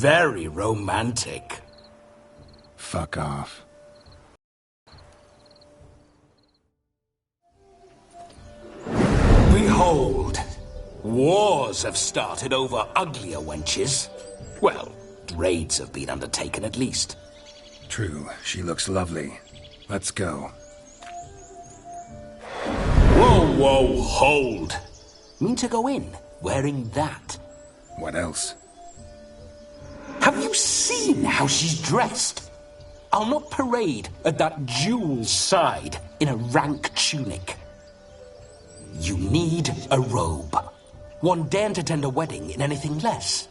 Very romantic. Fuck off. Behold, wars have started over uglier wenches. Well, raids have been undertaken at least. True, she looks lovely. Let's go. Whoa, whoa, hold. Mean to go in, wearing that? What else? Have you seen how she's dressed? I'll not parade at that jewel's side in a rank tunic. You need a robe. One daren't attend a wedding in anything less.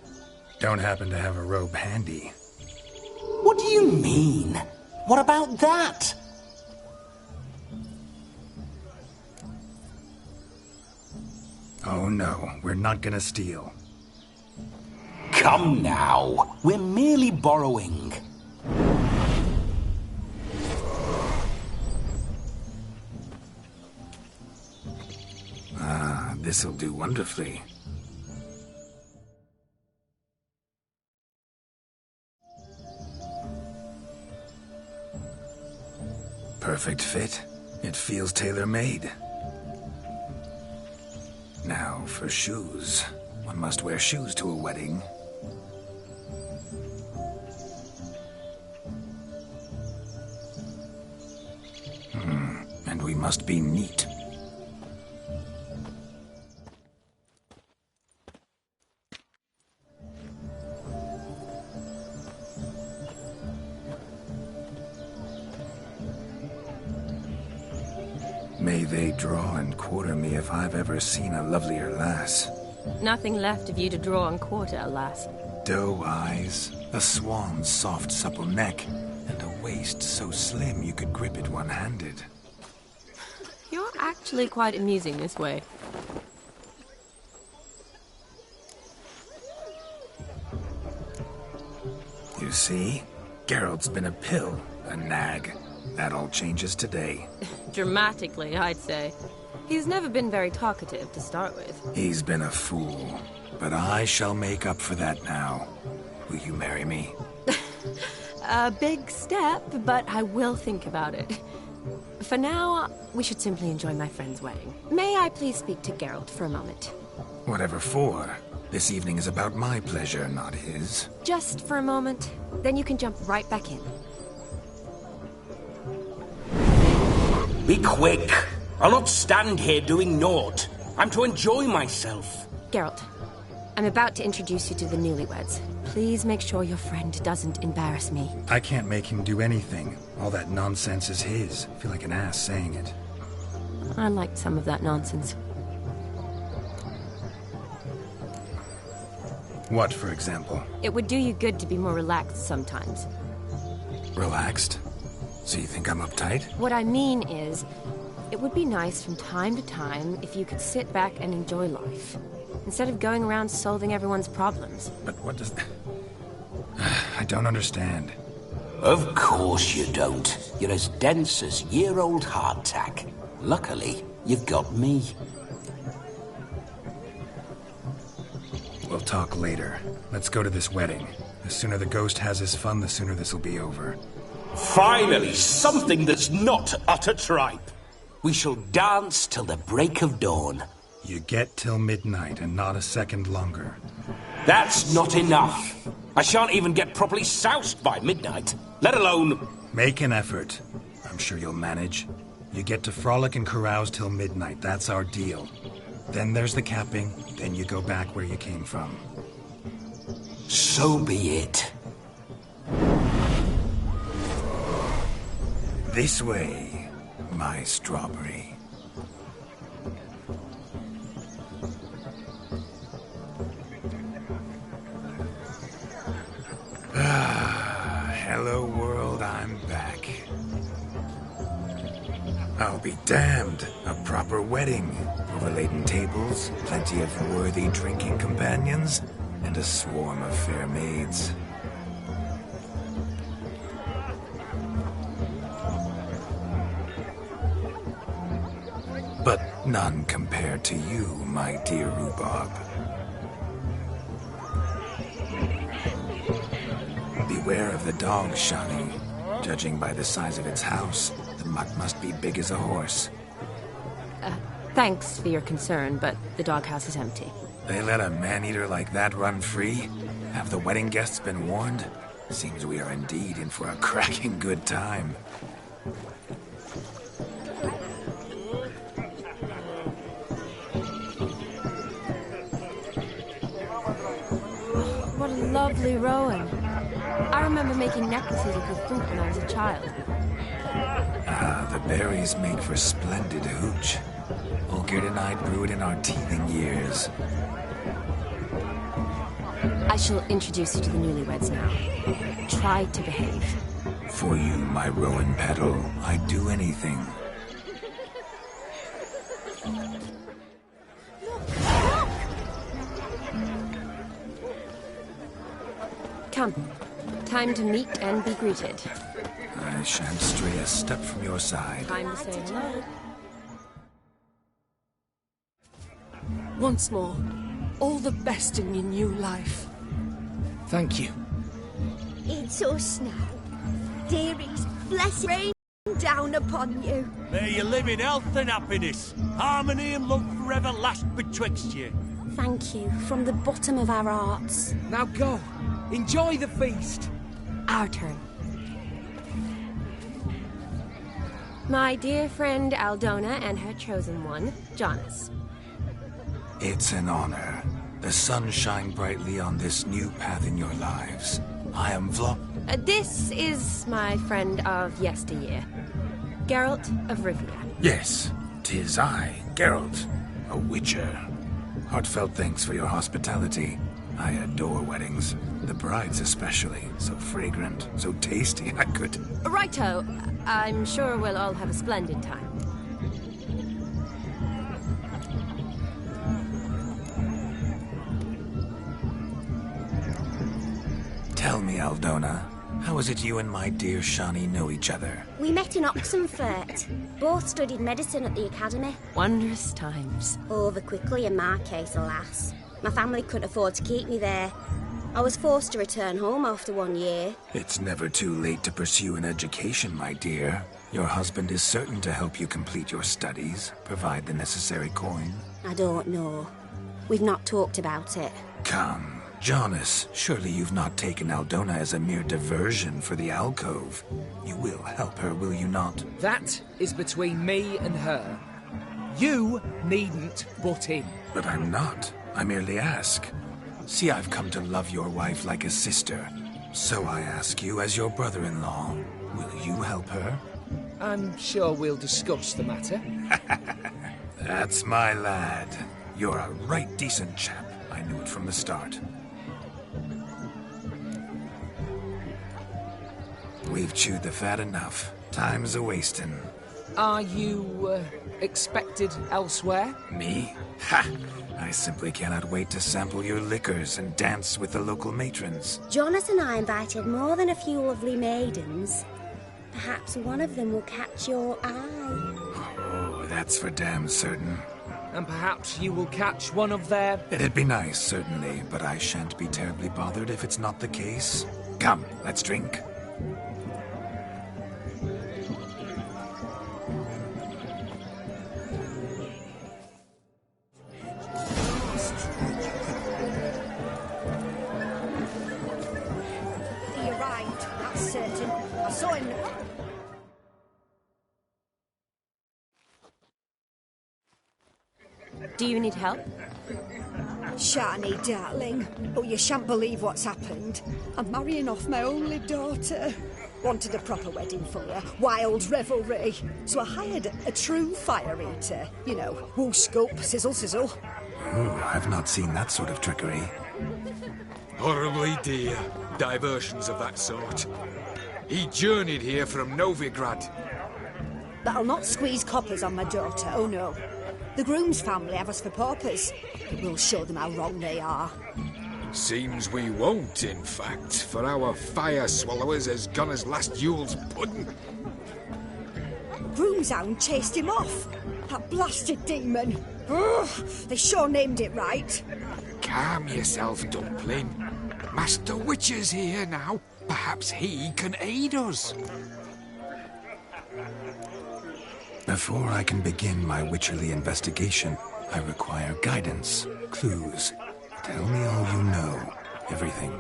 Don't happen to have a robe handy. What do you mean? What about that? Oh no, we're not gonna steal. Come now, we're merely borrowing. Ah, this'll do wonderfully. Perfect fit. It feels tailor-made. Now for shoes. One must wear shoes to a wedding. And we must be neat. May they draw and quarter me if I've ever seen a lovelier lass. Nothing left of you to draw and quarter, alas. Doe eyes, a swan's soft supple neck, and a waist so slim you could grip it one-handed. You're actually quite amusing this way. You see? Geralt's been a pill, a nag. That all changes today. Dramatically, I'd say. He's never been very talkative to start with. He's been a fool, but I shall make up for that now. Will you marry me? A big step, but I will think about it. For now, we should simply enjoy my friend's wedding. May I please speak to Geralt for a moment? Whatever for. This evening is about my pleasure, not his. Just for a moment, then you can jump right back in. Be quick. I'll not stand here doing naught. I'm to enjoy myself. Geralt, I'm about to introduce you to the newlyweds. Please make sure your friend doesn't embarrass me. I can't make him do anything. All that nonsense is his. I feel like an ass saying it. I liked some of that nonsense. What, for example? It would do you good to be more relaxed sometimes. Relaxed? So you think I'm uptight? What I mean is, it would be nice from time to time if you could sit back and enjoy life, instead of going around solving everyone's problems. But what does... I don't understand. Of course you don't. You're as dense as year-old hardtack. Luckily, you've got me. We'll talk later. Let's go to this wedding. The sooner the ghost has his fun, the sooner this'll be over. Finally, something that's not utter tripe. We shall dance till the break of dawn. You get till midnight and not a second longer. That's not enough. I shan't even get properly soused by midnight, let alone... Make an effort. I'm sure you'll manage. You get to frolic and carouse till midnight. That's our deal. Then there's the capping. Then you go back where you came from. So be it. This way, my strawberry. Hello world, I'm back. I'll be damned. A proper wedding. Overladen tables, plenty of worthy drinking companions, and a swarm of fair maids. But none compared to you, my dear rhubarb. Beware of the dog, Shani. Judging by the size of its house, the mutt must be big as a horse. Thanks for your concern, but the doghouse is empty. They let a man-eater like that run free? Have the wedding guests been warned? Seems we are indeed in for a cracking good time. What a lovely rowan. I remember making necklaces of the fruit when I was a child. Ah, the berries made for splendid hooch. Olgerd and I brewed in our teething years. I shall introduce you to the newlyweds now. Try to behave. For you, my rowan petal, I'd do anything. Come. Time to meet and be greeted. I shan't stray a step from your side. Time to say hello. Once more, all the best in your new life. Thank you. It's us now. Dearies, bless rain down upon you. May you live in health and happiness. Harmony and love forever last betwixt you. Thank you from the bottom of our hearts. Now go. Enjoy the feast. Our turn. My dear friend Aldona and her chosen one, Jonas. It's an honor. The sun shine brightly on this new path in your lives. I am This is my friend of yesteryear, Geralt of Rivia. Yes, 'tis I, Geralt, a witcher. Heartfelt thanks for your hospitality. I adore weddings. The brides especially. So fragrant, so tasty, I could... Righto. I'm sure we'll all have a splendid time. Tell me, Aldona, how is it you and my dear Shani know each other? We met in Oxenfurt. Both studied medicine at the academy. Wondrous times. Over quickly in my case, alas. My family couldn't afford to keep me there. I was forced to return home after 1 year. It's never too late to pursue an education, my dear. Your husband is certain to help you complete your studies, provide the necessary coin. I don't know. We've not talked about it. Come, Jonas, surely you've not taken Aldona as a mere diversion for the alcove. You will help her, will you not? That is between me and her. You needn't butt in. But I'm not. I merely ask. See, I've come to love your wife like a sister. So I ask you, as your brother-in-law, will you help her? I'm sure we'll discuss the matter. That's my lad. You're a right decent chap. I knew it from the start. We've chewed the fat enough. Time's a-wasting. Are you, expected elsewhere? Me? Ha! I simply cannot wait to sample your liquors and dance with the local matrons. Jonas and I invited more than a few lovely maidens. Perhaps one of them will catch your eye. Oh, that's for damn certain. And perhaps you will catch one of their... It'd be nice, certainly, but I shan't be terribly bothered if it's not the case. Come, let's drink. He arrived, that's certain. I saw him... Do you need help? Shani, darling. Oh, you shan't believe what's happened. I'm marrying off my only daughter. Wanted a proper wedding for her, wild revelry. So I hired a true fire eater. You know, woo scope, sizzle, sizzle. Oh, I've not seen that sort of trickery. Horribly dear diversions of that sort. He journeyed here from Novigrad. But I'll not squeeze coppers on my daughter, oh no. The groom's family have us for paupers. But we'll show them how wrong they are. Seems we won't, in fact, for our fire swallowers has gone as last Yule's pudding. Groom's hound chased him off. That blasted demon. Ugh, they sure named it right. Calm yourself, Dumpling. Master Witcher's here now. Perhaps he can aid us. Before I can begin my witcherly investigation, I require guidance, clues. Tell me all you know. Everything.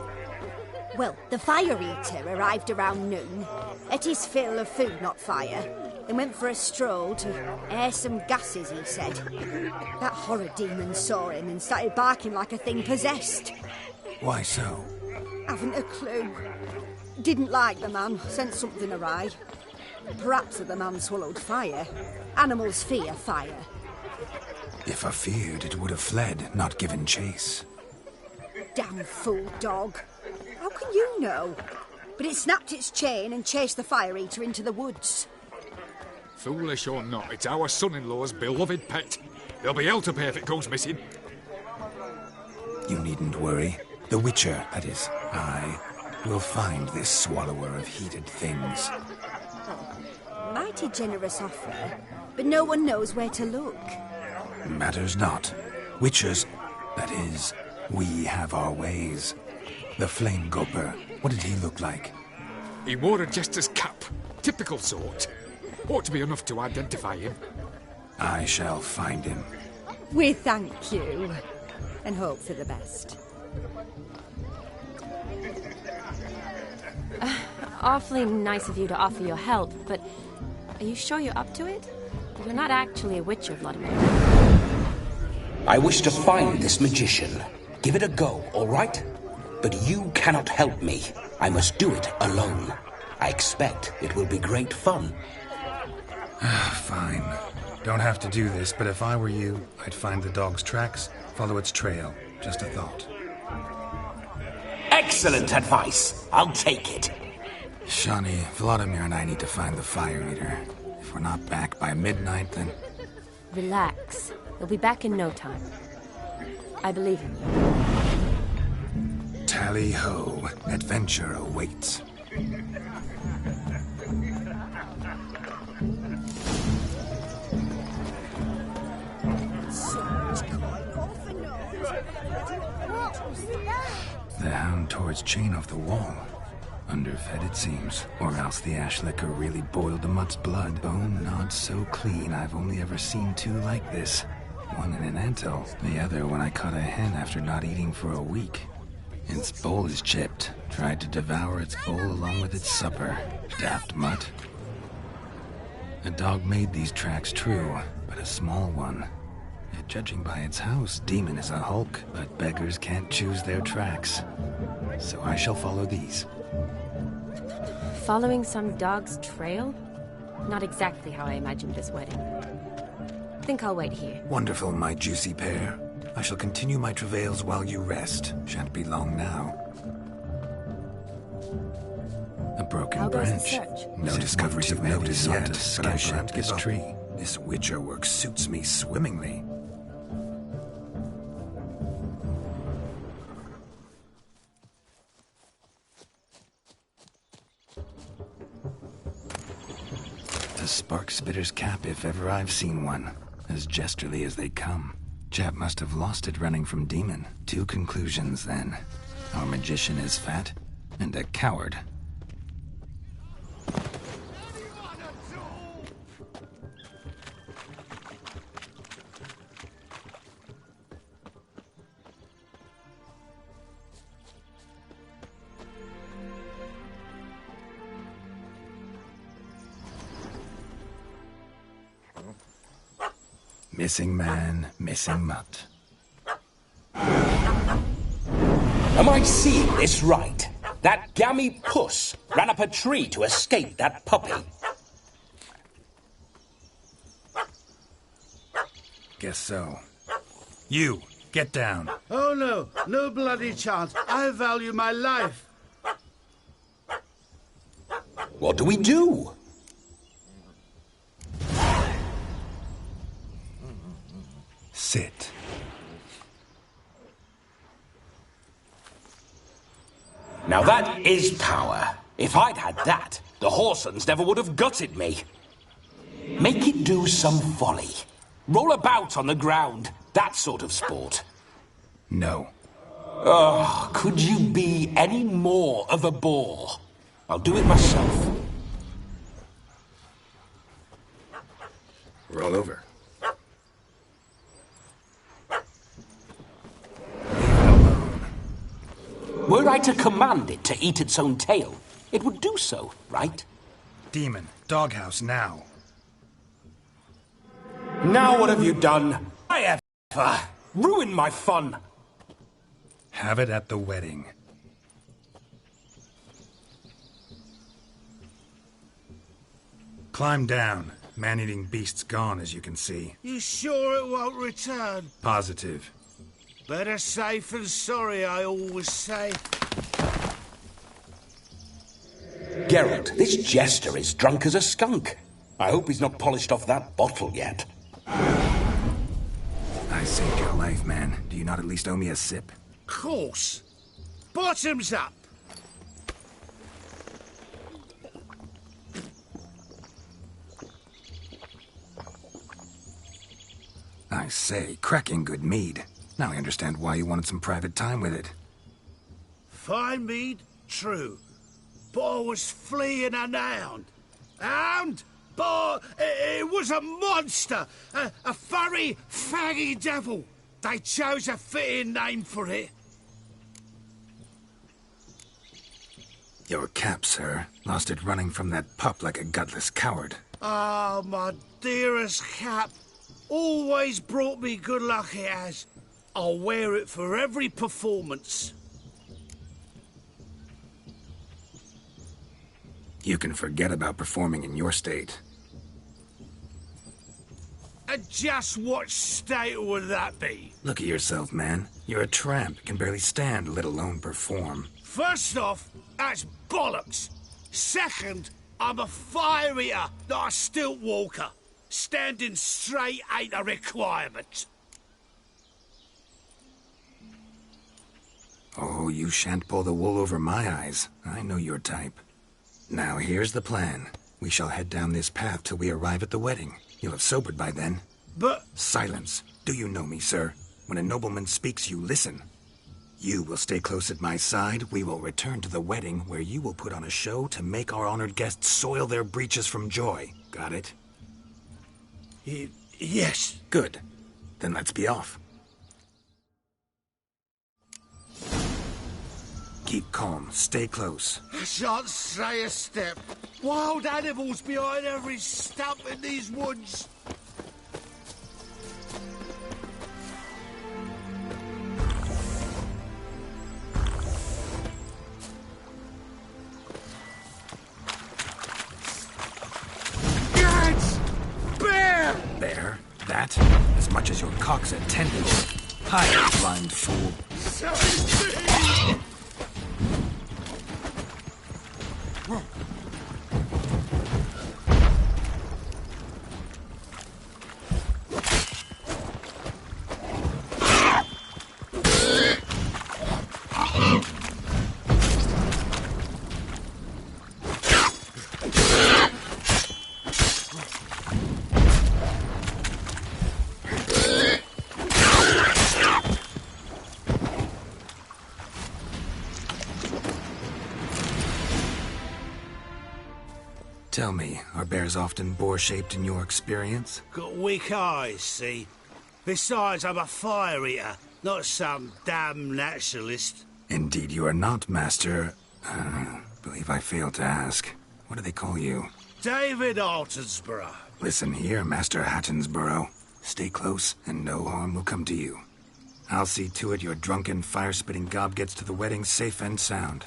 Well, the fire eater arrived around noon. Ate his fill of food, not fire. Then went for a stroll to air some gases, he said. That horror demon saw him and started barking like a thing possessed. Why so? Haven't a clue. Didn't like the man, sent something awry. Perhaps the man swallowed fire. Animals fear fire. If I feared, it would have fled, not given chase. Damn fool dog. How can you know? But it snapped its chain and chased the fire eater into the woods. Foolish or not, it's our son-in-law's beloved pet. There'll be hell to pay if it goes missing. You needn't worry. The Witcher, that is, I, will find this swallower of heated things. Mighty generous offer, but no one knows where to look. Matters not. Witchers, that is, we have our ways. The Flame Gulper, what did he look like? He wore a jester's cap. Typical sort. Ought to be enough to identify him. I shall find him. We thank you, and hope for the best. Awfully nice of you to offer your help, but are you sure you're up to it? You're not actually a witcher, Vladimir. I wish to find this magician. Give it a go, all right? But you cannot help me. I must do it alone. I expect it will be great fun. Fine. Don't have to do this, but if I were you, I'd find the dog's tracks, follow its trail. Just a thought. Excellent advice. I'll take it. Shawnee, Vladimir and I need to find the fire eater. If we're not back by midnight, then... Relax. You'll be back in no time. I believe in you. Tally-ho. Adventure awaits. The hound tore its chain off the wall. Underfed, it seems. Or else the ash liquor really boiled the mutt's blood. Bone not so clean. I've only ever seen two like this. One in an anthill, the other when I caught a hen after not eating for a week. Its bowl is chipped. Tried to devour its bowl along with its supper. Daft mutt. A dog made these tracks true, but a small one. Yet judging by its house, demon is a hulk, but beggars can't choose their tracks. So I shall follow these. Following some dog's trail? Not exactly how I imagined this wedding. Think I'll wait here. Wonderful, my juicy pair. I shall continue my travails while you rest. Shan't be long now. A broken branch. No discoveries of notice yet, but I shan't this tree. This witcher work suits me swimmingly. The spark spitter's cap, if ever I've seen one. As jesterly as they come. Chap must have lost it running from demon. Two conclusions, then. Our magician is fat, and a coward. Missing man, missing mutt. Am I seeing this right? That gammy puss ran up a tree to escape that puppy. Guess so. You, get down. Oh no, no bloody chance. I value my life. What do we do? Sit. Now that is power. If I'd had that, the Horsons never would have gutted me. Make it do some folly. Roll about on the ground. That sort of sport. No. Oh, could you be be any more of a bore. I'll do it myself. Roll over. Were I to command it to eat its own tail, it would do so, right? Demon, doghouse now. Now what have you done? I have ruined my fun. Have it at the wedding. Climb down. Man-eating beast's gone, as you can see. You sure it won't return? Positive. Better safe than sorry, I always say. Geralt, this jester is drunk as a skunk. I hope he's not polished off that bottle yet. I saved your life, man. Do you not at least owe me a sip? Course. Bottoms up. I say, cracking good mead. Now I understand why you wanted some private time with it. Fine mead, true. But I was fleeing an hound. Hound? But it was a monster. A furry, faggy devil. They chose a fitting name for it. Your cap, sir. Lost it running from that pup like a gutless coward. Ah, my dearest cap. Always brought me good luck, it has. I'll wear it for every performance. You can forget about performing in your state. And just what state would that be? Look at yourself, man. You're a tramp, can barely stand, let alone perform. First off, that's bollocks. Second, I'm a fire eater, not a stilt walker. Standing straight ain't a requirement. Oh, you shan't pull the wool over my eyes. I know your type. Now, here's the plan. We shall head down this path till we arrive at the wedding. You'll have sobered by then. But... Silence. Do you know me, sir? When a nobleman speaks, you listen. You will stay close at my side. We will return to the wedding, where you will put on a show to make our honored guests soil their breeches from joy. Got it? Yes. Good. Then let's be off. Keep calm. Stay close. I shan't stray a step. Wild animals behind every stump in these woods. Gads! Bear! Bear? That? As much as your cock's a tendon. Hide, blind fool. Sorry, Tell me, are bears often boar-shaped in your experience? Got weak eyes, see? Besides, I'm a fire eater, not some damn naturalist. Indeed you are not, Master... believe I failed to ask. What do they call you? David Altonsborough. Listen here, Master Hattonsborough. Stay close, and no harm will come to you. I'll see to it your drunken, fire-spitting gob gets to the wedding safe and sound.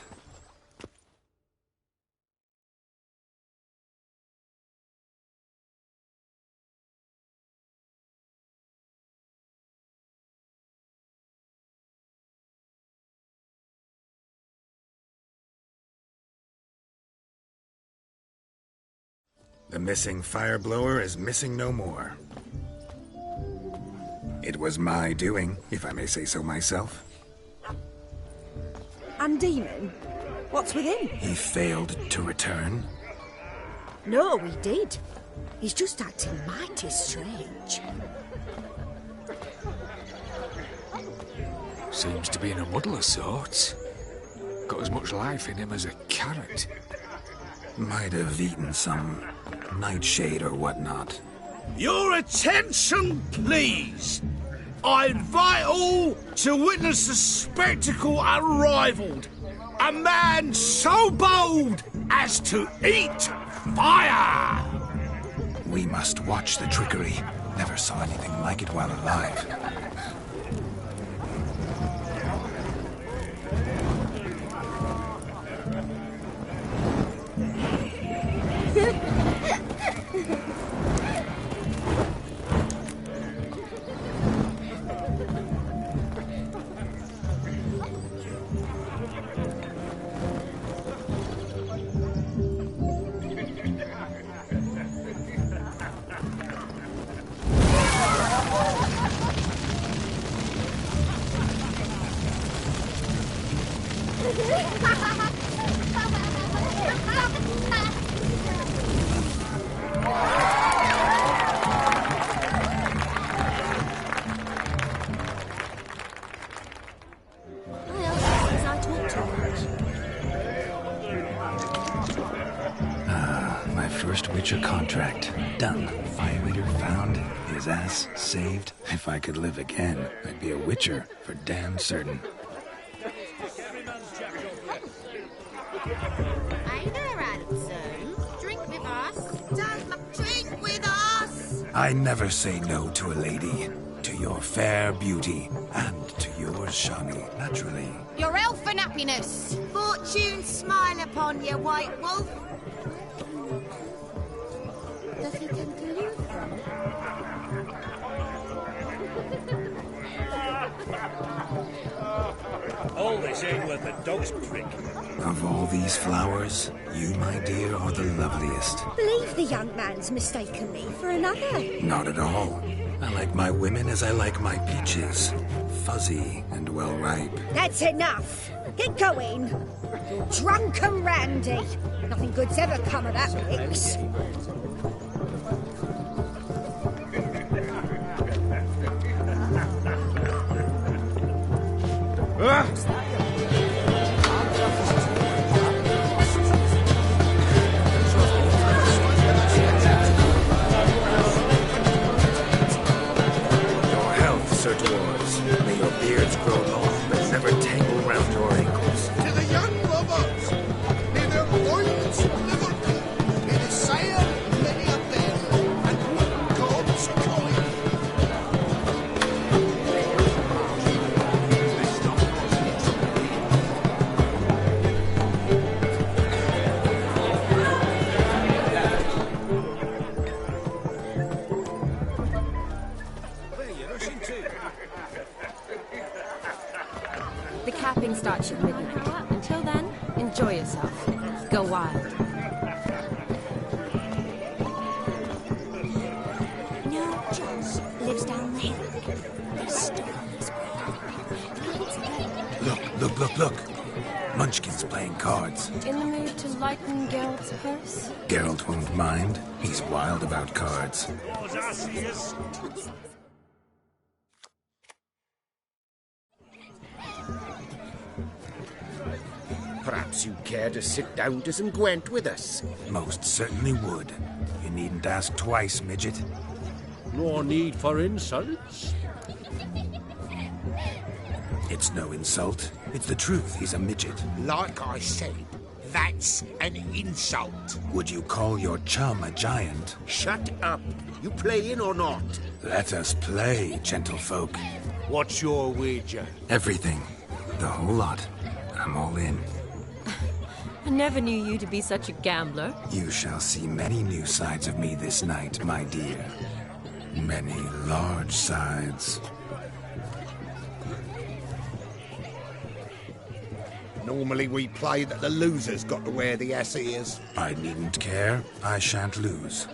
The missing fire blower is missing no more. It was my doing, if I may say so myself. And Demon? What's with him? He failed to return. No, he did. He's just acting mighty strange. Seems to be in a muddle of sorts. Got as much life in him as a carrot. Might have eaten some nightshade or whatnot. Your attention, please. I invite all to witness the spectacle unrivaled. A man so bold as to eat fire! We must watch the trickery. Never saw anything like it while alive. My first Witcher contract. Done. Violator found. His ass saved. If I could live again, I'd be a Witcher for damn certain. Hey there, Hanson. Drink with us. Don't drink with us. I never say no to a lady. To your fair beauty, and to yours, Shani, naturally. Your elfin happiness. Fortune smile upon you, White Wolf. Does he tend to lose them? All this ain't worth a dog's prick. Of all these flowers, you, my dear, are the loveliest. Believe the young man's mistaken me for another. Not at all. I like my women as I like my peaches. Fuzzy and well ripe. That's enough. Get going. Drunken Randy. Nothing good's ever come of that mix. Sir Dwarves, may your beards grow long, but never tangle round your ankles. To the young lovers, may their loins never cool. It is said many a bell, and one God's coin. The capping starts at midnight. Until then, enjoy yourself. Go wild. No, Joss lives down there. The stories Look. Munchkin's playing cards. In the mood to lighten Geralt's purse? Geralt won't mind. He's wild about cards. Perhaps you'd care to sit down to some Gwent with us? Most certainly would. You needn't ask twice, midget. No need for insults. It's no insult. It's the truth. He's a midget. Like I said, that's an insult. Would you call your chum a giant? Shut up. You playing or not? Let us play, gentlefolk. What's your wager? Everything. The whole lot. I'm all in. I never knew you to be such a gambler. You shall see many new sides of me this night, my dear. Many large sides. Normally we play that the loser's got to wear the ass ears. I needn't care. I shan't lose.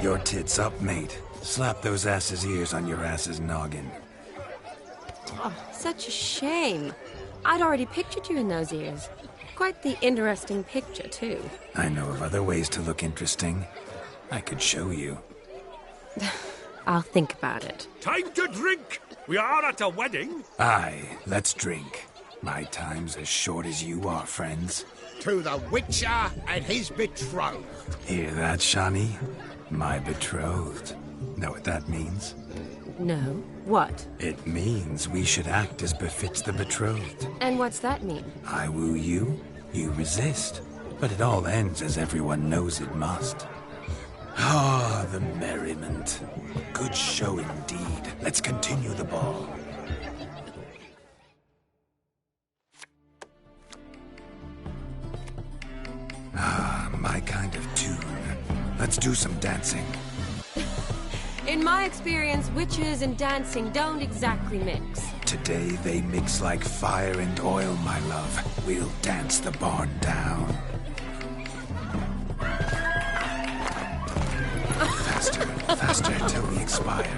Your tits up, mate. Slap those asses' ears on your ass's noggin. Oh, such a shame. I'd already pictured you in those ears. Quite the interesting picture, too. I know of other ways to look interesting. I could show you. I'll think about it. Time to drink! We are at a wedding. Aye, let's drink. My time's as short as you are, friends. To the Witcher and his betrothed. Hear that, Shawnee? My betrothed. Know what that means? No. What? It means we should act as befits the betrothed. And what's that mean? I woo you, you resist. But it all ends as everyone knows it must. Ah, the merriment. Good show indeed. Let's continue the ball. Ah, my kind of tune. Let's do some dancing. In my experience, witches and dancing don't exactly mix. Today they mix like fire and oil, my love. We'll dance the barn down. Faster, faster till we expire.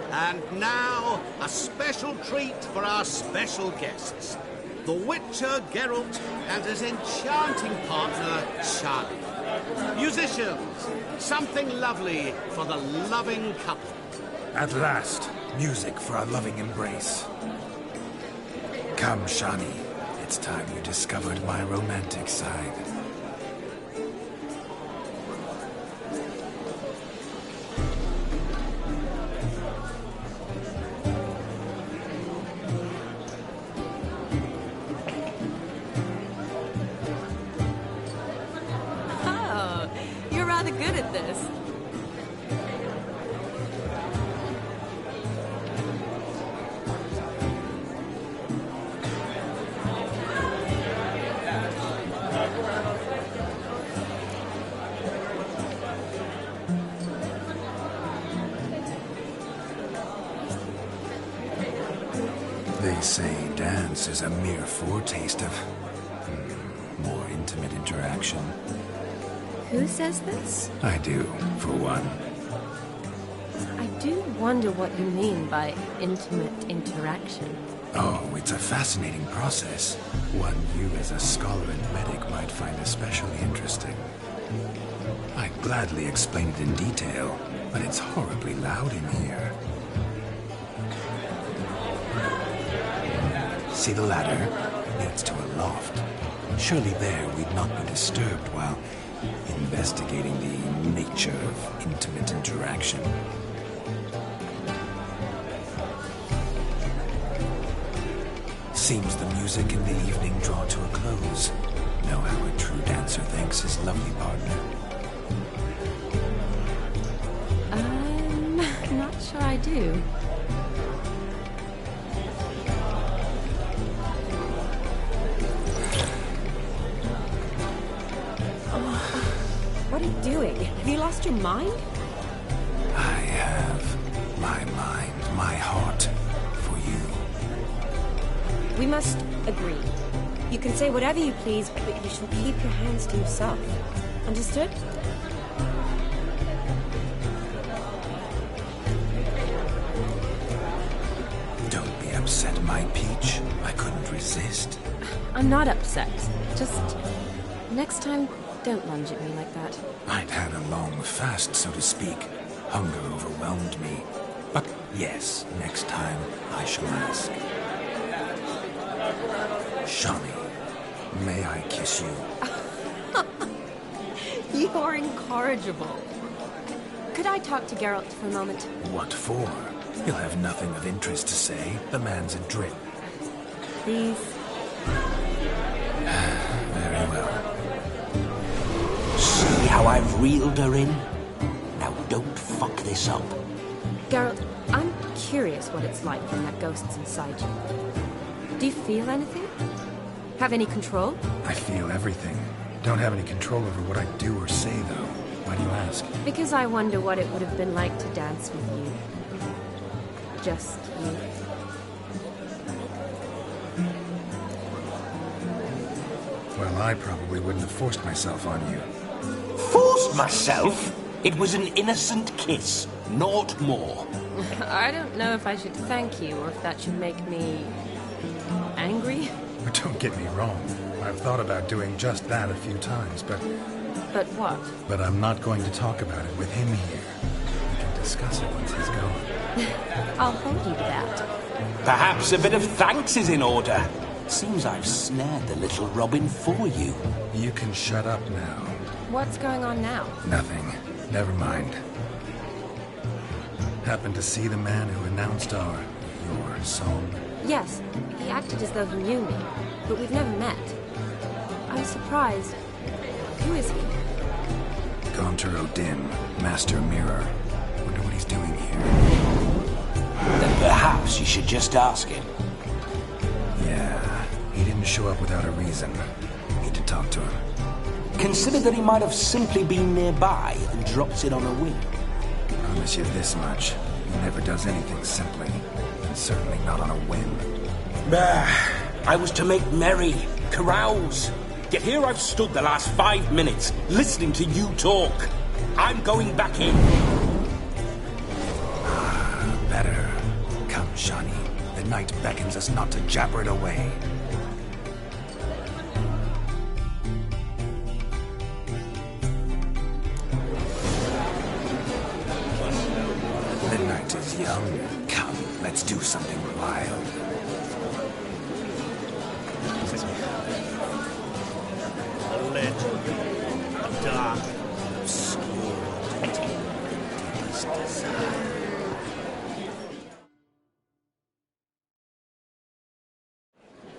And now, a special treat for our special guests. The Witcher Geralt and his enchanting partner, Charlie. Musicians, something lovely for the loving couple. At last, music for our loving embrace. Come, Shawnee. It's time you discovered my romantic side. Oh, you're rather good at this. They say dance is a mere foretaste of more intimate interaction. Who says this? I do, for one. I do wonder what you mean by intimate interaction. Oh, it's a fascinating process. One you as a scholar and medic might find especially interesting. I'd gladly explain it in detail, but it's horribly loud in here. See the ladder? Leads to a loft. Surely there we'd not be disturbed while investigating the nature of intimate interaction. Seems the music in the evening draw to a close. Know how a true dancer thanks his lovely partner. I'm not sure I do. What are you doing? Have you lost your mind? I have my mind, my heart for you. We must agree. You can say whatever you please, but you shall keep your hands to yourself. Understood? Don't be upset, my peach. I couldn't resist. I'm not upset. Just next time, don't lunge at me like that. I'd had a long fast, so to speak. Hunger overwhelmed me. But yes, next time I shall ask. Shawnee, may I kiss you? You're incorrigible. Could I talk to Geralt for a moment? What for? He'll have nothing of interest to say. The man's a drip. Please. Very well. See how I've reeled her in? Now don't fuck this up. Geralt, I'm curious what it's like when that ghost's inside you. Do you feel anything? Have any control? I feel everything. Don't have any control over what I do or say, though. Why do you ask? Because I wonder what it would have been like to dance with you. Just you. Well, I probably wouldn't have forced myself on you. Forced myself? It was an innocent kiss, not more. I don't know if I should thank you or if that should make me angry. But don't get me wrong. I've thought about doing just that a few times, but... But what? But I'm not going to talk about it with him here. We can discuss it once he's gone. I'll hold you to that. Perhaps a bit of thanks is in order. Seems I've snared the little Robin for you. You can shut up now. What's going on now? Nothing. Never mind. Happened to see the man who announced your song? Yes, he acted as though he knew me, but we've never met. I'm surprised. Who is he? Gaunter Odin, Master Mirror. Wonder what he's doing here. Then perhaps you should just ask him. Yeah, he didn't show up without a reason. Need to talk to him. Consider that he might have simply been nearby and dropped in on a wink. Promise you this much. He never does anything simply. And certainly not on a whim. I was to make merry, carouse. Yet here I've stood the last 5 minutes, listening to you talk. I'm going back in. Better. Come, Shani. The night beckons us not to jabber it away. The night is young. Come, let's do something wild. A legend, a dark, obscure entity, deepest desire.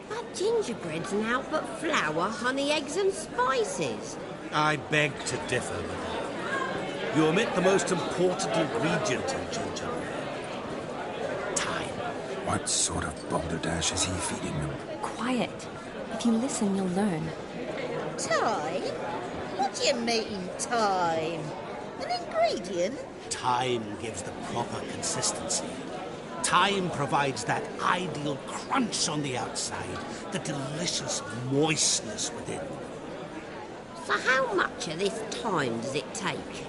That gingerbread's now but flour, honey, eggs and spices. I beg to differ, madame. You omit the most important ingredient in gingerbread. Time. What sort of balderdash is he feeding them? Quiet. If you listen, you'll learn. Time? What do you mean, time? An ingredient? Time gives the proper consistency. Time provides that ideal crunch on the outside, the delicious moistness within. So how much of this time does it take?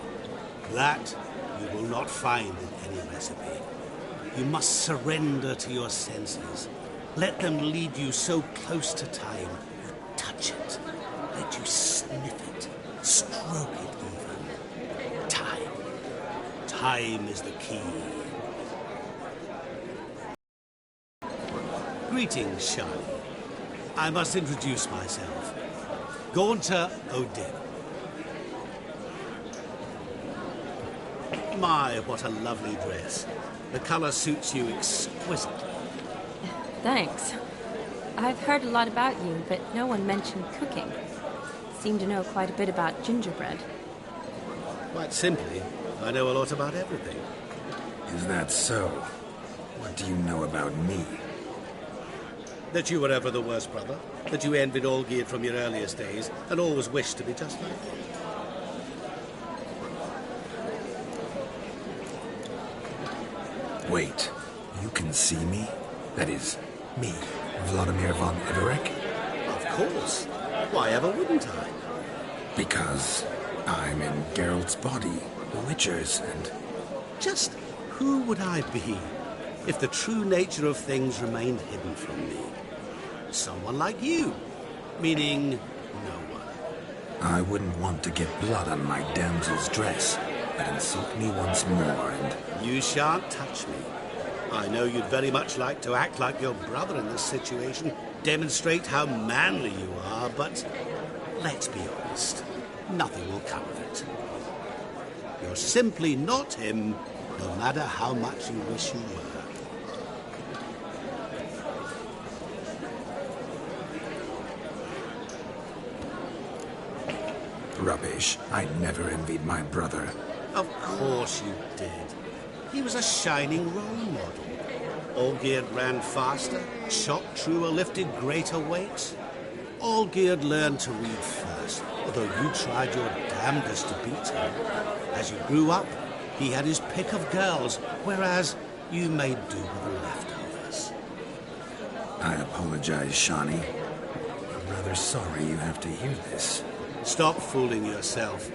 That you will not find in any recipe. You must surrender to your senses. Let them lead you so close to time, you touch it. Let you sniff it, stroke it even. Time. Time is the key. Greetings, Shani. I must introduce myself. Gaunter Odin. My, what a lovely dress. The color suits you exquisitely. Thanks. I've heard a lot about you, but no one mentioned cooking. Seem to know quite a bit about gingerbread. Quite simply, I know a lot about everything. Is that so? What do you know about me? That you were ever the worst brother, that you envied Olgierd from your earliest days, and always wished to be just like him. Wait, you can see me? That is, me, Vladimir von Everek? Of course. Why ever wouldn't I? Because I'm in Geralt's body, the Witcher's, and... Just who would I be if the true nature of things remained hidden from me? Someone like you, meaning no one. I wouldn't want to get blood on my damsel's dress, but insult me once more and... You shan't touch me. I know you'd very much like to act like your brother in this situation, demonstrate how manly you are, but let's be honest, nothing will come of it. You're simply not him, no matter how much you wish you were. Rubbish. I never envied my brother. Of course you did. He was a shining role model. Olgierd ran faster, shot truer, lifted greater weights. Olgierd learned to read first, although you tried your damnedest to beat him. As you grew up, he had his pick of girls, whereas you made do with the leftovers. I apologize, Shawnee. I'm rather sorry you have to hear this. Stop fooling yourself.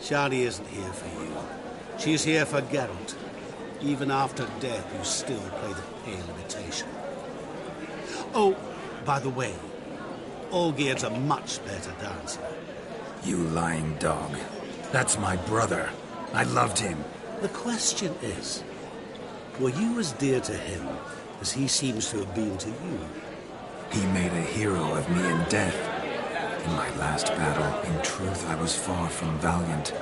Shani isn't here for you. She's here for Geralt. Even after death, you still play the pale imitation. Oh, by the way, Olgierd's a much better dancer. You lying dog. That's my brother. I loved him. The question is, were you as dear to him as he seems to have been to you? He made a hero of me in death. In my last battle, in truth, I was far from valiant.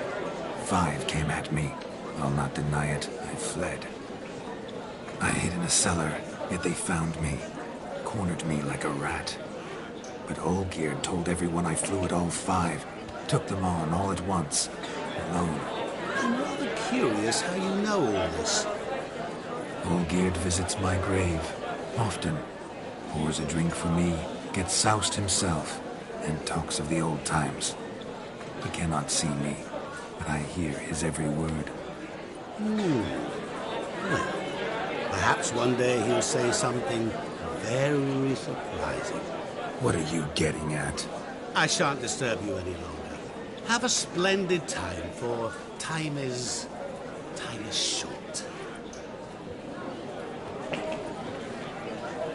5 came at me. I'll not deny it, I fled. I hid in a cellar, yet they found me, cornered me like a rat. But Olgierd told everyone I flew at all 5, took them on all at once, alone. I'm rather curious how you know all this. Olgierd visits my grave, often. Pours a drink for me, gets soused himself, and talks of the old times. He cannot see me, but I hear his every word. Well, perhaps one day he'll say something very surprising. What are you getting at? I shan't disturb you any longer. Have a splendid time, for time is short.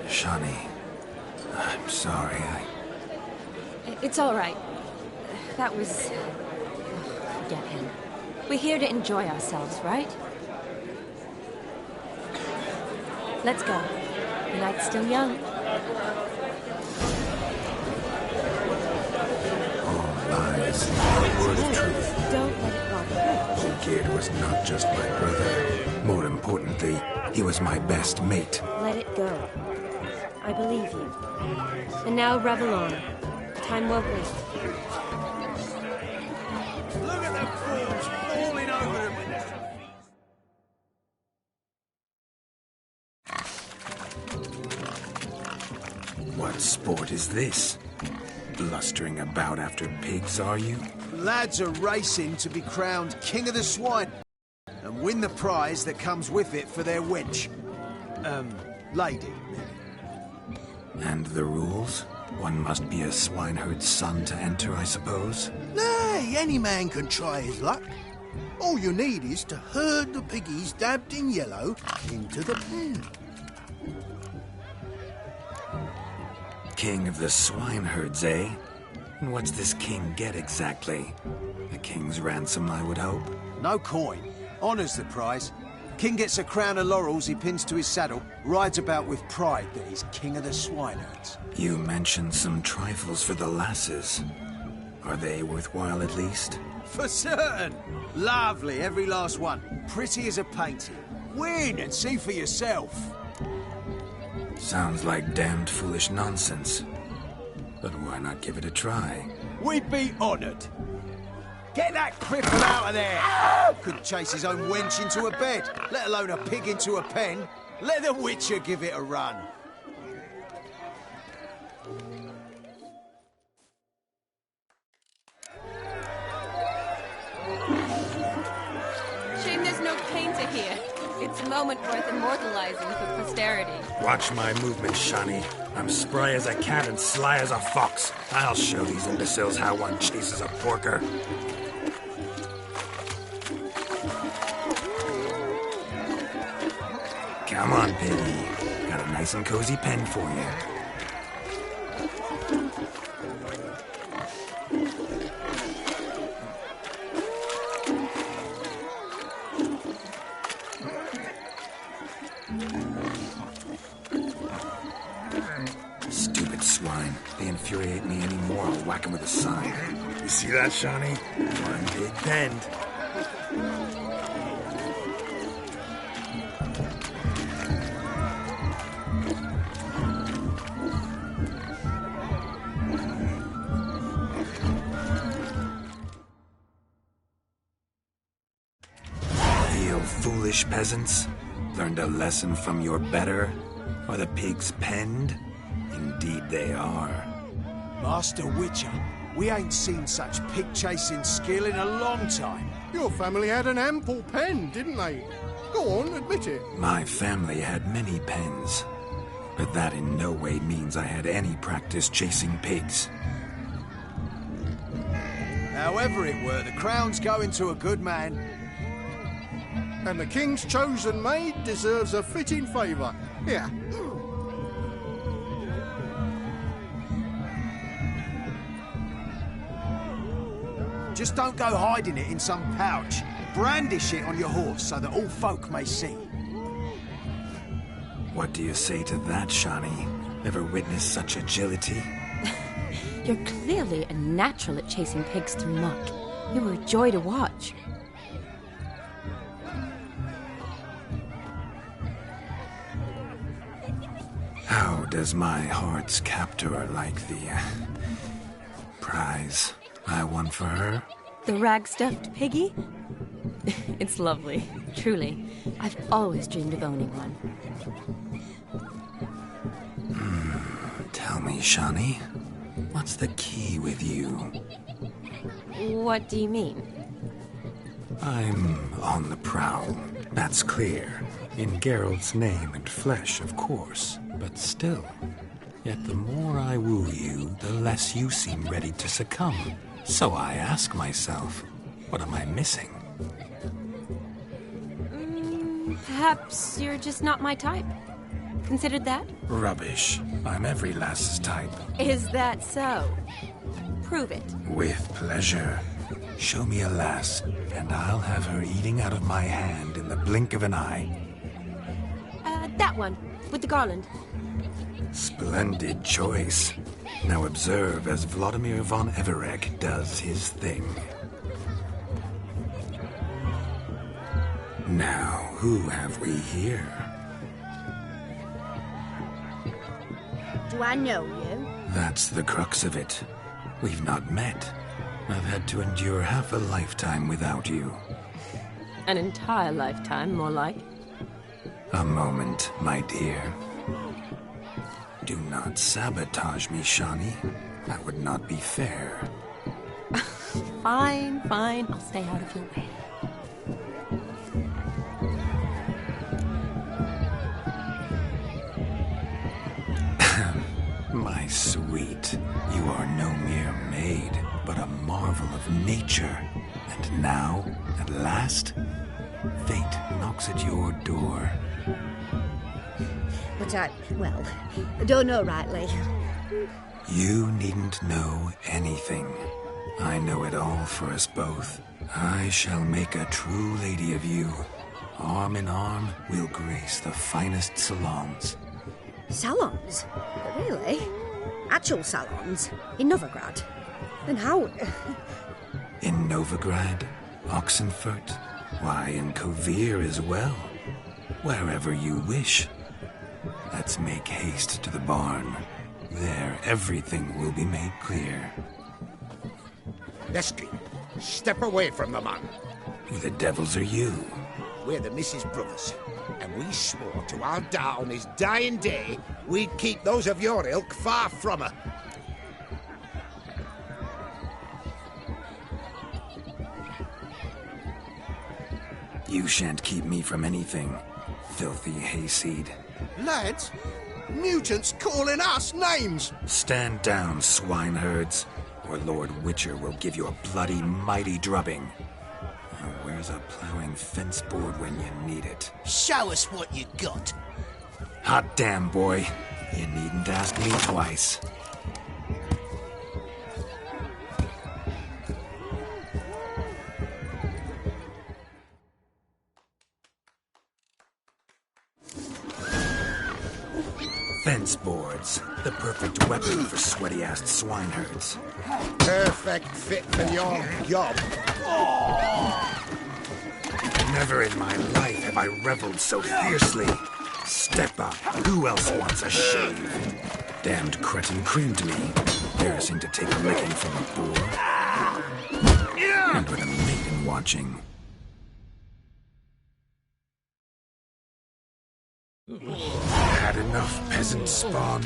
Shawnee, I'm sorry, It's all right. That was... forget him. We're here to enjoy ourselves, right? Let's go. The night's still young. All lies, not a word of truth. Don't let it bother you. Olgierd was not just my brother. More importantly, he was my best mate. Let it go. I believe you. And now revel on. Time won't wait. Look at the fools falling over him with their feet. What sport is this? Blustering about after pigs, are you? Lads are racing to be crowned King of the Swine and win the prize that comes with it for their wench. Lady. And the rules? One must be a swineherd's son to enter, I suppose? Nay, any man can try his luck. All you need is to herd the piggies dabbed in yellow into the pen. King of the swineherds, eh? And what's this king get exactly? A king's ransom, I would hope. No coin. Honours the prize. King gets a crown of laurels he pins to his saddle, rides about with pride that he's king of the swineherds. You mentioned some trifles for the lasses. Are they worthwhile at least? For certain. Lovely, every last one. Pretty as a painting. Win and see for yourself. Sounds like damned foolish nonsense. But why not give it a try? We'd be honoured. Get that cripple out of there! Couldn't chase his own wench into a bed, let alone a pig into a pen. Let the Witcher give it a run. Shame there's no painter here. It's a moment worth immortalizing for posterity. Watch my movements, Shawnee. I'm spry as a cat and sly as a fox. I'll show these imbeciles how one chases a porker. Come on, piggy. Got a nice and cozy pen for you. Stupid swine. They infuriate me anymore. I'll whack him with a sign. You see that, Shawnee? One big bend. foolish peasants? Learned a lesson from your better? Are the pigs penned? Indeed they are. Master Witcher, we ain't seen such pig-chasing skill in a long time. Your family had an ample pen, didn't they? Go on, admit it. My family had many pens, but that in no way means I had any practice chasing pigs. However it were, the crown's going to a good man. And the king's chosen maid deserves a fitting favour. Here. Just don't go hiding it in some pouch. Brandish it on your horse so that all folk may see. What do you say to that, Shani? Ever witnessed such agility? You're clearly a natural at chasing pigs through muck. You were a joy to watch. How does my heart's captor like the prize I won for her? The rag-stuffed piggy? It's lovely, truly. I've always dreamed of owning one. Tell me, Shani, what's the key with you? What do you mean? I'm on the prowl, that's clear. In Geralt's name and flesh, of course, but still. Yet the more I woo you, the less you seem ready to succumb. So I ask myself, what am I missing? Perhaps you're just not my type. Considered that? Rubbish. I'm every lass's type. Is that so? Prove it. With pleasure. Show me a lass, and I'll have her eating out of my hand in the blink of an eye. That one, with the garland. Splendid choice. Now observe as Vladimir von Everek does his thing. Now, who have we here? Do I know you? That's the crux of it. We've not met. I've had to endure half a lifetime without you. An entire lifetime, more like. A moment, my dear. Do not sabotage me, Shani. That would not be fair. Fine, fine. I'll stay out of your way. My sweet, you are no mere maid, but a marvel of nature. And now, at last, fate knocks at your door. But I don't know rightly. You needn't know anything. I know it all for us both. I shall make a true lady of you. Arm in arm, we'll grace the finest salons. Salons? Really? Actual salons? In Novigrad? And how? In Novigrad, Oxenfurt, why, in Kovir as well. Wherever you wish. Let's make haste to the barn. There, everything will be made clear. Leslie, step away from the man. Who the devils are you? We're the Mrs. Brothers, and we swore to our dad on his dying day we'd keep those of your ilk far from her. You shan't keep me from anything, filthy hayseed. Lads, mutants calling us names. Stand down, swineherds, or Lord Witcher will give you a bloody mighty drubbing. Now, where's a plowing fence board when you need it? Show us what you got. Hot damn, boy. You needn't ask me twice. Fence boards, the perfect weapon for sweaty-assed swineherds. Perfect fit for your job. Never in my life have I reveled so fiercely. Step up. Who else wants a shave? Damned cretin creamed me. Embarrassing to take a licking from a boor. And with a maiden watching. had enough, peasant spawn.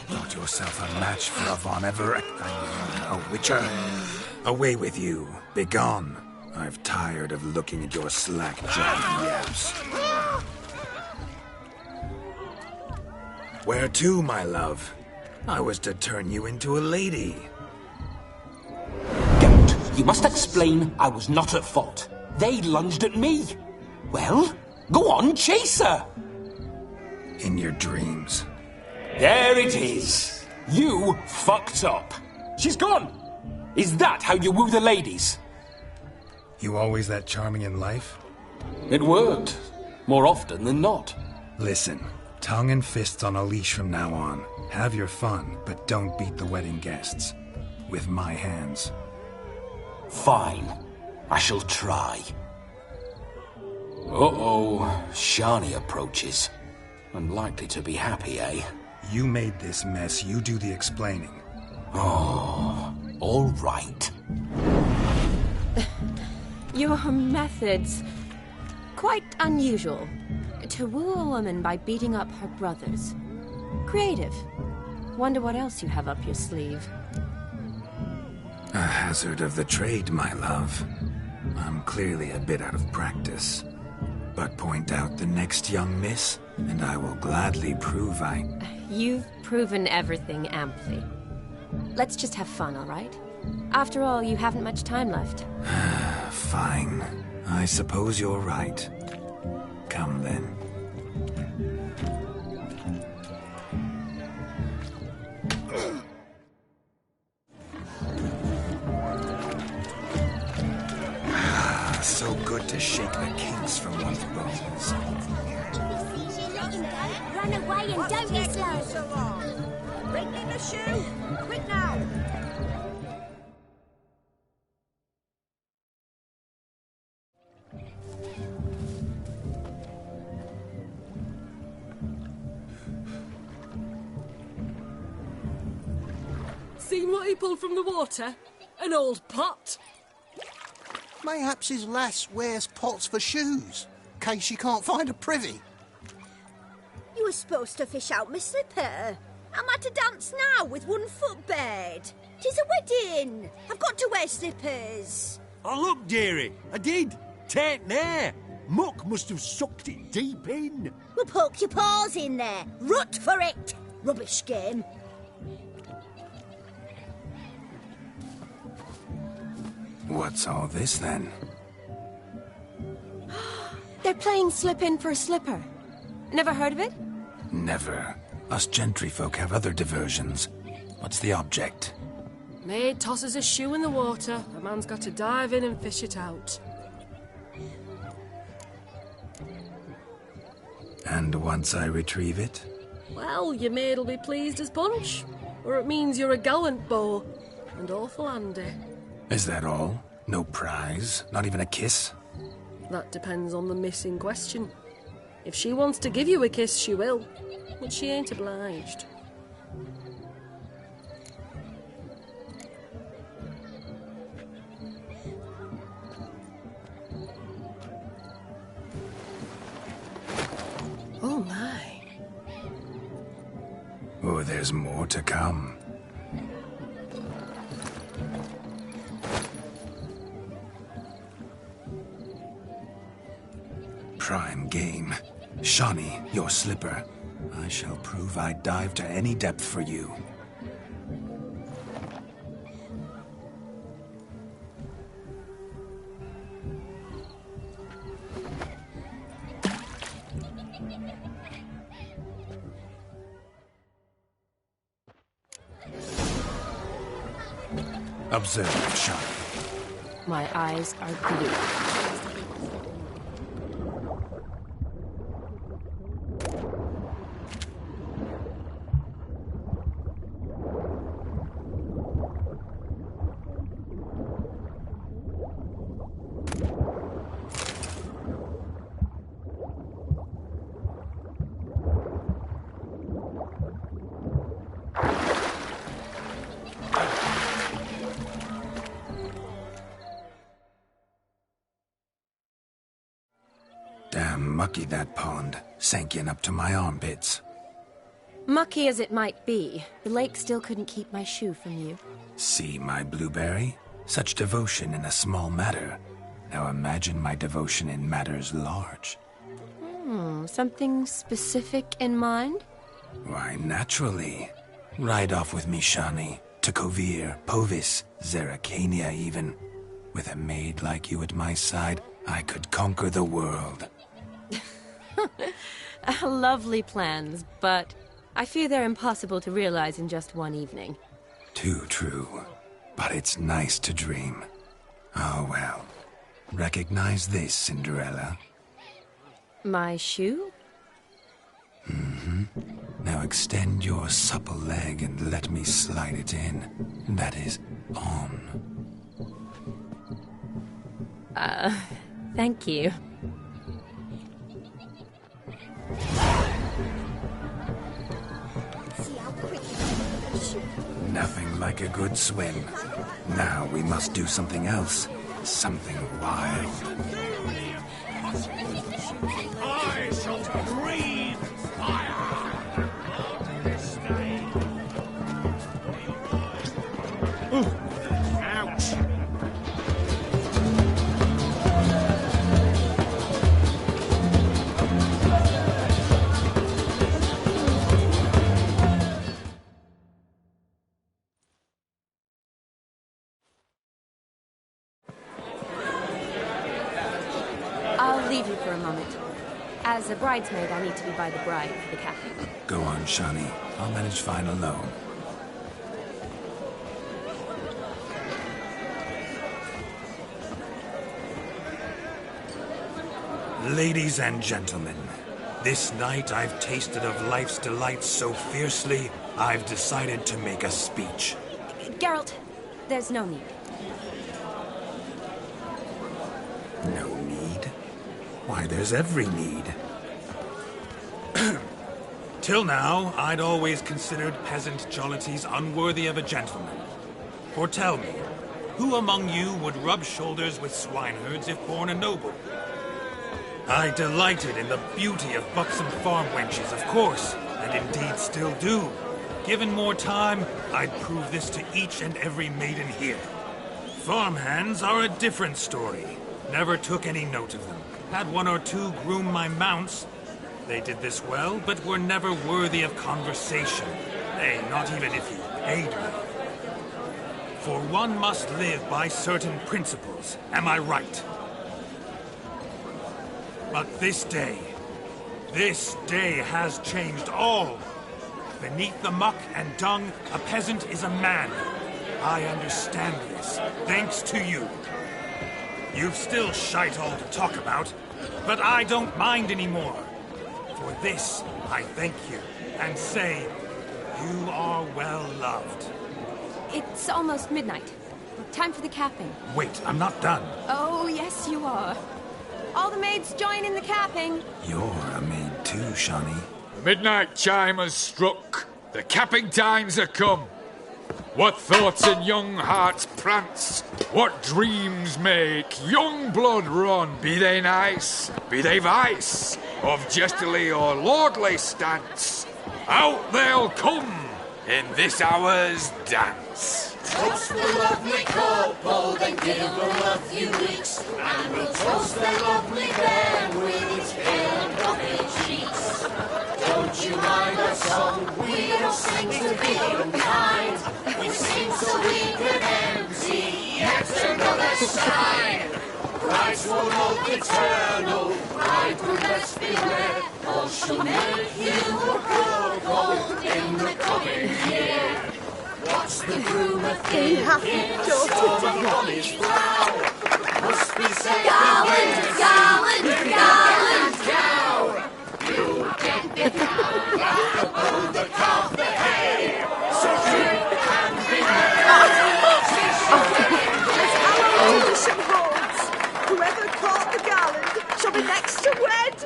Got yourself a match for a Von Everett. A witcher. Away with you. Begone. I've tired of looking at your slack-jawed yaps. Where to, my love? I was to turn you into a lady. Geralt, you must explain I was not at fault. They lunged at me. Well, go on, chase her. In your dreams. There it is. You fucked up. She's gone. Is that how you woo the ladies? You always that charming in life? It worked. More often than not. Listen, tongue and fists on a leash from now on. Have your fun, but don't beat the wedding guests. With my hands. Fine. I shall try. Uh-oh. Shani approaches. Unlikely to be happy, eh? You made this mess. You do the explaining. Oh, all right. Your methods... quite unusual. To woo a woman by beating up her brothers. Creative. Wonder what else you have up your sleeve. A hazard of the trade, my love. I'm clearly a bit out of practice. But point out the next young miss, and I will gladly prove I... You've proven everything amply. Let's just have fun, all right? After all, you haven't much time left. Fine. I suppose you're right. Come then. So good to shake the kinks from one's bones. Run away and don't be slow. Bring me the shoe. Quick now. Seen what he pulled from the water? An old pot. Mayhaps his lass wears pots for shoes, case she can't find a privy. You were supposed to fish out my slipper. I'm at a dance now with one foot bared. 'Tis a wedding. I've got to wear slippers. Oh, look, dearie, I did. Tain't there. Muck must have sucked it deep in. Well, poke your paws in there. Rut for it. Rubbish game. What's all this, then? They're playing slip-in for a slipper. Never heard of it? Never. Us gentry folk have other diversions. What's the object? Maid tosses a shoe in the water. A man's got to dive in and fish it out. And once I retrieve it? Well, your maid'll be pleased as punch. Or it means you're a gallant beau. And awful handy. Is that all? No prize? Not even a kiss? That depends on the miss in question. If she wants to give you a kiss, she will. But she ain't obliged. Oh my. Oh, there's more to come. Prime game. Shawnee, your slipper. I shall prove I dive to any depth for you. Observe, Shawnee. My eyes are glued. Damn mucky, that pond. Sank in up to my armpits. Mucky as it might be, the lake still couldn't keep my shoe from you. See my blueberry? Such devotion in a small matter. Now imagine my devotion in matters large. Something specific in mind? Why, naturally. Ride off with me, Shani. To Kovir, Povis, Zeracania even. With a maid like you at my side, I could conquer the world. Lovely plans, but I fear they're impossible to realize in just one evening. Too true. But it's nice to dream. Oh well. Recognize this, Cinderella? My shoe? Now extend your supple leg and let me slide it in. That is, on. Thank you. Nothing like a good swim. Now we must do something else. Something wild. I shall breathe fire! Ouch! I'll leave you for a moment. As a bridesmaid, I need to be by the bride for the capping. Go on, Shani. I'll manage fine alone. Ladies and gentlemen, this night I've tasted of life's delights so fiercely, I've decided to make a speech. Geralt, there's no need. No need? Why, there's every need. Till now, I'd always considered peasant jollities unworthy of a gentleman. For tell me, who among you would rub shoulders with swineherds if born a noble? I delighted in the beauty of buxom farm wenches, of course, and indeed still do. Given more time, I'd prove this to each and every maiden here. Farmhands are a different story. Never took any note of them. Had one or two groom my mounts. They did this well, but were never worthy of conversation. Nay, not even if you paid me. For one must live by certain principles, am I right? But this day has changed all. Beneath the muck and dung, a peasant is a man. I understand this, thanks to you. You've still shite all to talk about, but I don't mind anymore. For this, I thank you, and say, you are well loved. It's almost midnight. Time for the capping. Wait, I'm not done. Oh, yes, you are. All the maids join in the capping. You're a maid too, Shani. The midnight chime has struck. The capping times are come. What thoughts in young hearts prance? What dreams make young blood run? Be they nice, be they vice, of jestily or lordly stance, out they'll come in this hour's dance. Toast the lovely couple, then give them a few weeks, and we'll toast the lovely bear with its pale and puffy cheeks. Don't you mind our song? We don't sing to be unkind. We sing so we can empty yet another side. Brides will love eternal, bridegroom let's beware, or she'll make you a couple in the coming year. What's the groom a thinking? Storm on his brow. Must be said Garland, garland, garland. cow. You get the cow that above the calf the hay. So you can be As our tradition holds, whoever caught the garland shall be next to wed.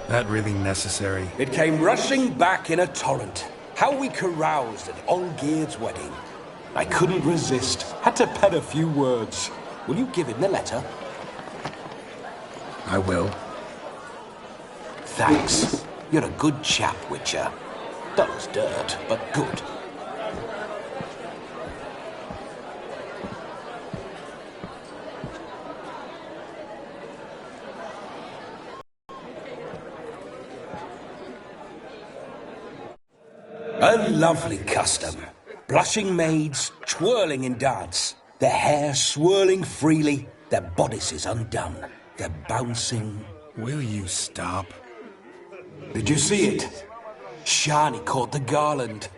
That really necessary? It came rushing back in a torrent. How we caroused at Olgierd's wedding. I couldn't resist. Had to pen a few words. Will you give him the letter? I will. Thanks. You're a good chap, Witcher. Dull's dirt, but good. A lovely custom. Blushing maids twirling in dance, their hair swirling freely, their bodices undone, their bouncing... Will you stop? Did you see it? Shani caught the garland.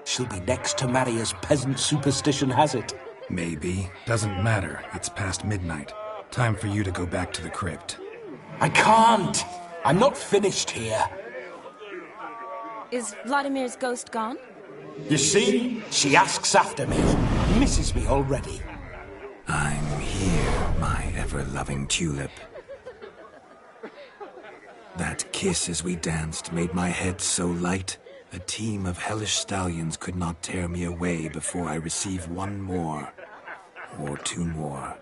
She'll be next to marry as peasant superstition has it. Maybe. Doesn't matter. It's past midnight. Time for you to go back to the crypt. I can't! I'm not finished here. Is Vladimir's ghost gone? You see? She asks after me. Misses me already. I'm here, my ever-loving tulip. That kiss as we danced made my head so light, a team of hellish stallions could not tear me away before I receive one more. Or two more.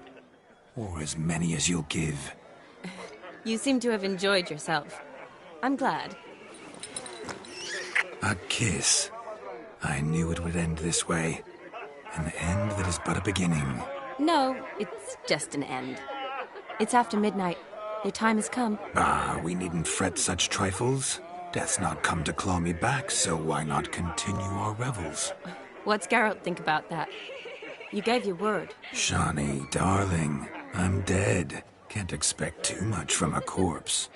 Or as many as you'll give. You seem to have enjoyed yourself. I'm glad. A kiss. I knew it would end this way. An end that is but a beginning. No, it's just an end. It's after midnight. Your time has come. Ah, we needn't fret such trifles. Death's not come to claw me back, so why not continue our revels? What's Geralt think about that? You gave your word. Shani, darling, I'm dead. Can't expect too much from a corpse.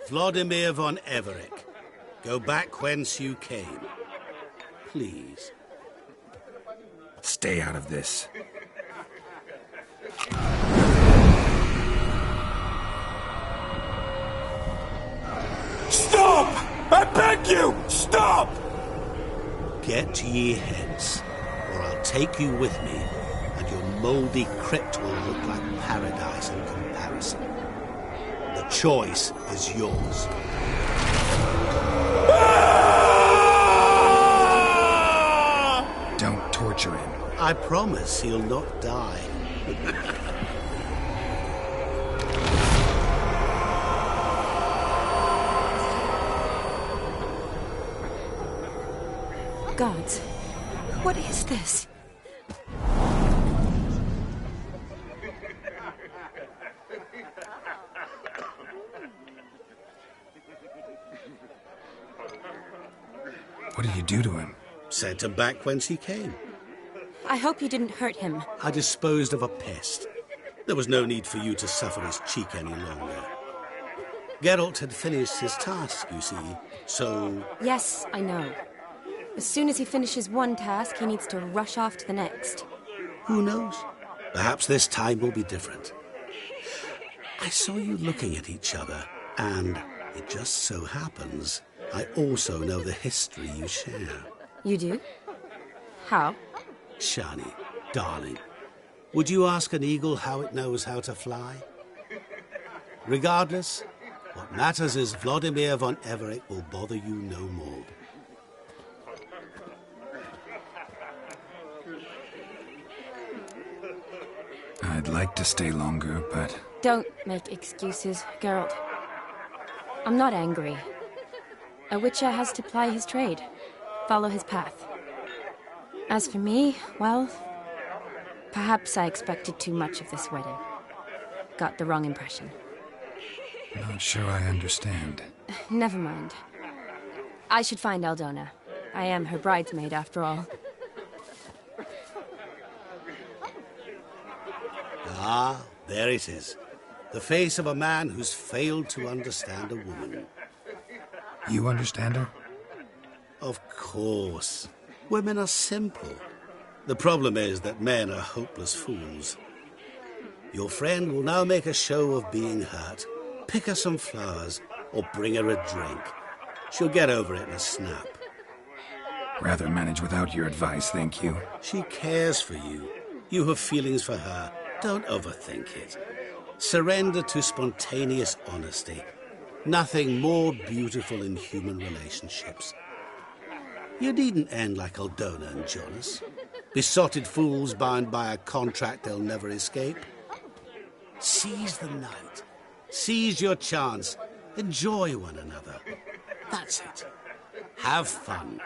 Vladimir von Everec, go back whence you came. Please. Stay out of this. Stop! I beg you! Stop! Get ye hence, or I'll take you with me, and your mouldy crypt will look like paradise in comparison. The choice is yours. Don't torture him. I promise he'll not die. Gods, what is this? What did you do to him? Sent him back whence he came. I hope you didn't hurt him. I disposed of a pest. There was no need for you to suffer his cheek any longer. Geralt had finished his task, you see, so... Yes, I know. As soon as he finishes one task, he needs to rush off to the next. Who knows? Perhaps this time will be different. I saw you looking at each other, and it just so happens I also know the history you share. You do? How? Shani, darling, would you ask an eagle how it knows how to fly? Regardless, what matters is Vladimir von Everec will bother you no more. I'd like to stay longer, but... Don't make excuses, Geralt. I'm not angry. A witcher has to ply his trade, follow his path. As for me, well, perhaps I expected too much of this wedding. Got the wrong impression. Not sure I understand. Never mind. I should find Aldona. I am her bridesmaid, after all. Ah, there it is. The face of a man who's failed to understand a woman. You understand her? Of course. Women are simple. The problem is that men are hopeless fools. Your friend will now make a show of being hurt, pick her some flowers, or bring her a drink. She'll get over it in a snap. Rather manage without your advice, thank you. She cares for you. You have feelings for her. Don't overthink it. Surrender to spontaneous honesty. Nothing more beautiful in human relationships. You needn't end like Aldona and Jonas. Besotted fools bound by a contract they'll never escape. Seize the night. Seize your chance. Enjoy one another. That's it. Have fun.